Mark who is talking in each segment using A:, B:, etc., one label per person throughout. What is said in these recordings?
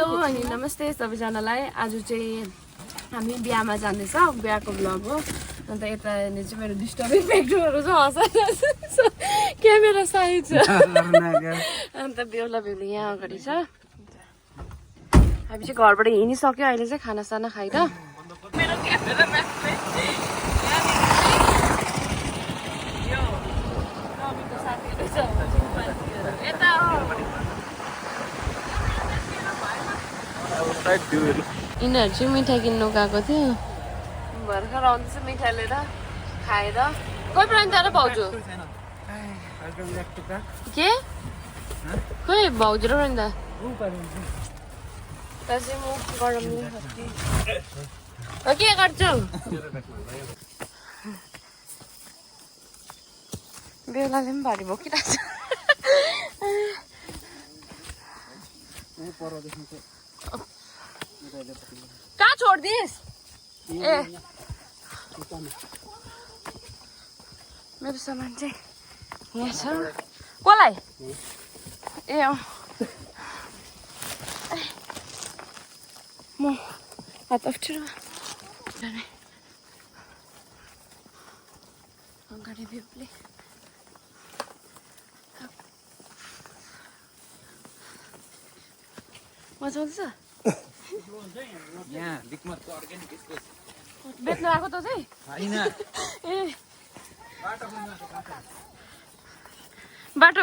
A: अनि नमस्ते सबैजनालाई। आज चाहिँ हामी बिहामा जाँदैछौँ, बिहाको भ्लग हो। अन्त यता चाहिँ मेरो डिस्टर्बिङ फ्याक्टरहरू छ, हँसा क्यामेरा साइड छ। अन्त बेहुला बेहुली यहाँ अगाडि छ। हामी चाहिँ घरबाट हिँडिसक्यो, अहिले चाहिँ खानासाना खाएर मेरो क्यामेरा यिनीहरू चाहिँ मिठाई किन्नु गएको थियो, भर्खर आउँदैछ मिठाई लिएर खाएर। कोही पनि तर भाउजू के खोइ भाउजू र पनि चाहिँ म गरम के गर्छौ? बेहुलाले पनि भारी बोकिरहेको छ। कहाँ छोडिदिस्? ए मेरो सामान चाहिँ यहाँ छ। कसलाई? ए म हात अप्ठ्यारो अगाडि बेहुली मजा आउँछ। बेच्नु आएको त चाहिँ ए बाटो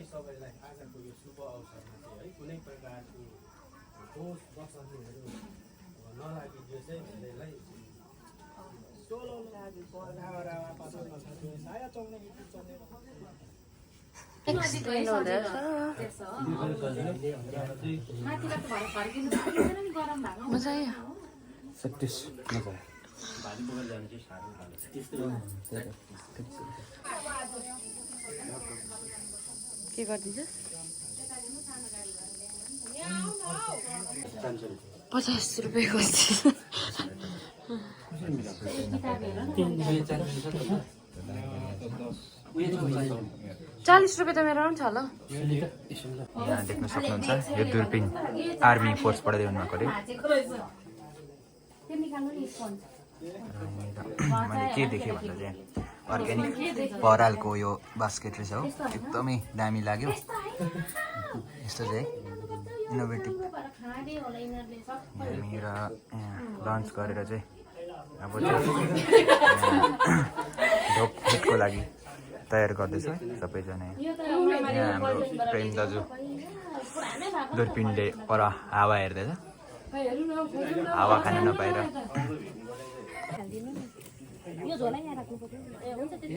B: सबैलाई आजको यो शुभ अवसरमा चाहिँ है कुनै प्रकारको दोष दशमीहरू नलागिदियो चाहिँ त्यसलाई
A: के गरिदिन्छ? 50 रुपियाँको 40 रुपियाँ त मेरो पनि छ ल।
C: यहाँ देख्न सक्नुहुन्छ यो दुर्पिन आर्मी फोर्सबाट ल्याउनु भएको अरे। मैले के देखेँ भन्दा चाहिँ अर्ग्यानिक परालको यो बास्केट रहेछ हो, एकदमै दामी लाग्यो। यस्तो चाहिँ इनोभेटिभ यहाँनिर लन्च गरेर चाहिँ अब चाहिँ ढोक फिटको लागि तयार गर्दैछ सबैजना। यहाँ हाम्रो प्रेम दाजु दुर्पिनले पर हावा हेर्दैछ, हावा खान नपाएर।
D: यो झोला यहाँ राख्नु पर्यो। ए हुन्छ त्यति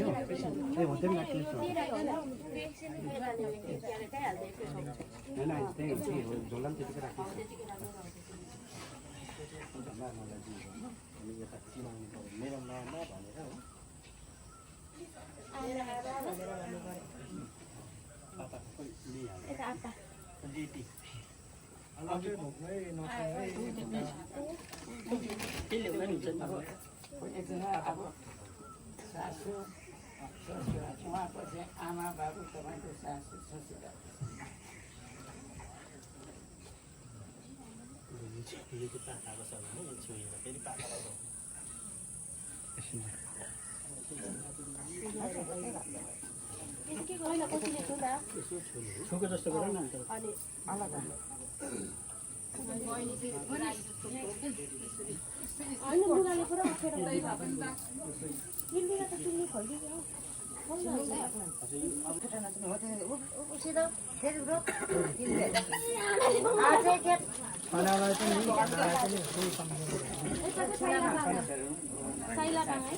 E: एकजना अब सासू उहाँपछि आमा बाबु तपाईँको सासू ससुरा छोको जस्तो गर न अनि अलगा होइन लुगाले पुरा अप्ठ्यारो त चुन्नी खोलिदियो
D: साइला टाङै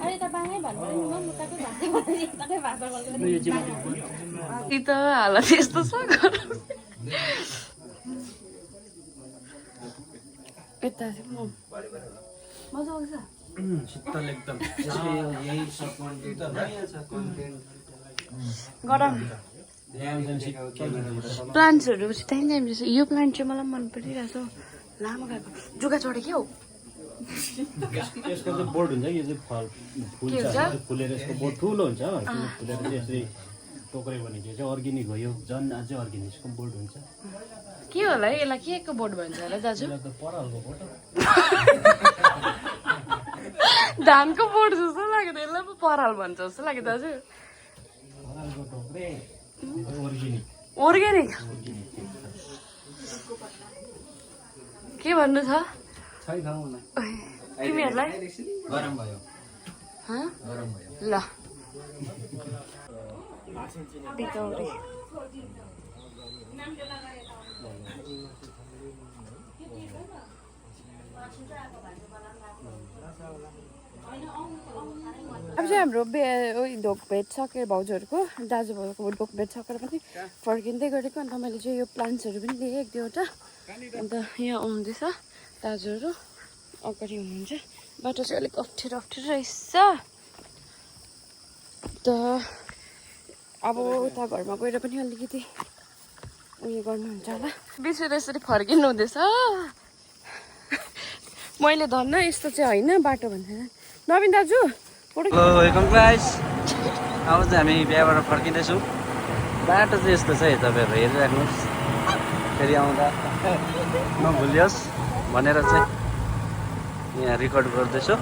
D: अरे त बाङै भन्नु नि म मुटाकै भाषा
A: कि त हालत यस्तो छ यता मजा आउँछ
B: शीतल एकदम यही सब कन्टेन्ट नयाँ छ कन्टेन्ट
A: गरम प्लान्ट्सहरू त्यहीँ ल्याइन्छ यो प्लान्ट चाहिँ मलाई मन परिरहेछ लामो खालको जुगा चढे क्या हौ
E: यसको चाहिँ बोर्ड हुन्छ यो चाहिँ फुल्छ फुलेर यसको बोर्ड ठुलो हुन्छ फुलेर चाहिँ यसरी टोक्रे भने चाहिँ अर्ग्यानिक हो यो झन् अझै अर्ग्यानिकको बोर्ड हुन्छ
A: के होला है यसलाई के को बोर्ड भन्छ होला दाजु
E: त परालको बोर्ड
A: धानको बोर्ड जस्तो लाग्यो यसलाई पो पराल भन्छ जस्तो लाग्यो दाजु
E: परालको टोक्रे अर्ग्यानिक
A: अर्ग्यानिक के भन्नु छ तिमीहरूलाई
C: गरम भयो
A: हँ?
C: गरम भयो
A: ल बितौरी अब चाहिँ हाम्रो ढोक भेट सकेर भाउजूहरूको दाजुभाउको ढोक भेट सकेर पनि फर्किँदै गरेको अन्त मैले चाहिँ यो प्लान्ट्सहरू पनि लिएँ एक दुईवटा अन्त यहाँ आउँदैछ दाजुहरू अगाडि हुनुहुन्छ बाटो चाहिँ अलिक अप्ठ्यारो अप्ठ्यारो रहेछ त अब उता घरमा गएर पनि अलिकति उयो गर्नुहुन्छ होला बिचरा यसरी फर्किनु हुँदैछ मैले धन्न यस्तो चाहिँ होइन बाटो भन्दैन नवीन दाजु
C: हेलो वेलकम गाइस अब चाहिँ हामी बिहाबाट फर्किँदैछौँ बाटो चाहिँ यस्तो छ है तपाईँहरू हेरिराख्नुहोस् फेरि आउँदा नभुलियोस् भनेर चाहिँ यहाँ रेकर्ड गर्दैछु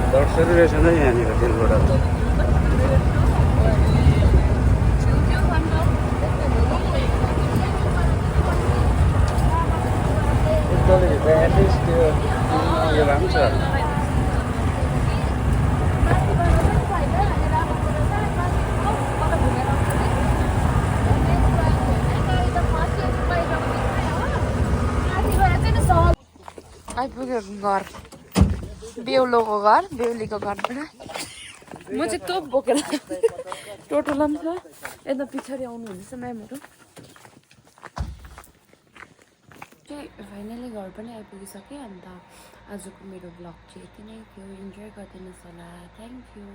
C: दर्शरी रहेछ नै यहाँनिर दिलबाट एटलिस्ट त्यो उयो भए पनि छ
A: आइपुग्यो घर बेहुलोको घर बेहुलीको घरबाट म चाहिँ तोप बोकेर टोटोला पनि छ यता पछाडि आउनुहुँदैछ म्यामहरू चाहिँ फाइनली घर पनि आइपुगिसकेँ अन्त आजको मेरो ब्लग चाहिँ यति नै थियो इन्जोय गरिदिनुहोस् होला थ्याङ्क यू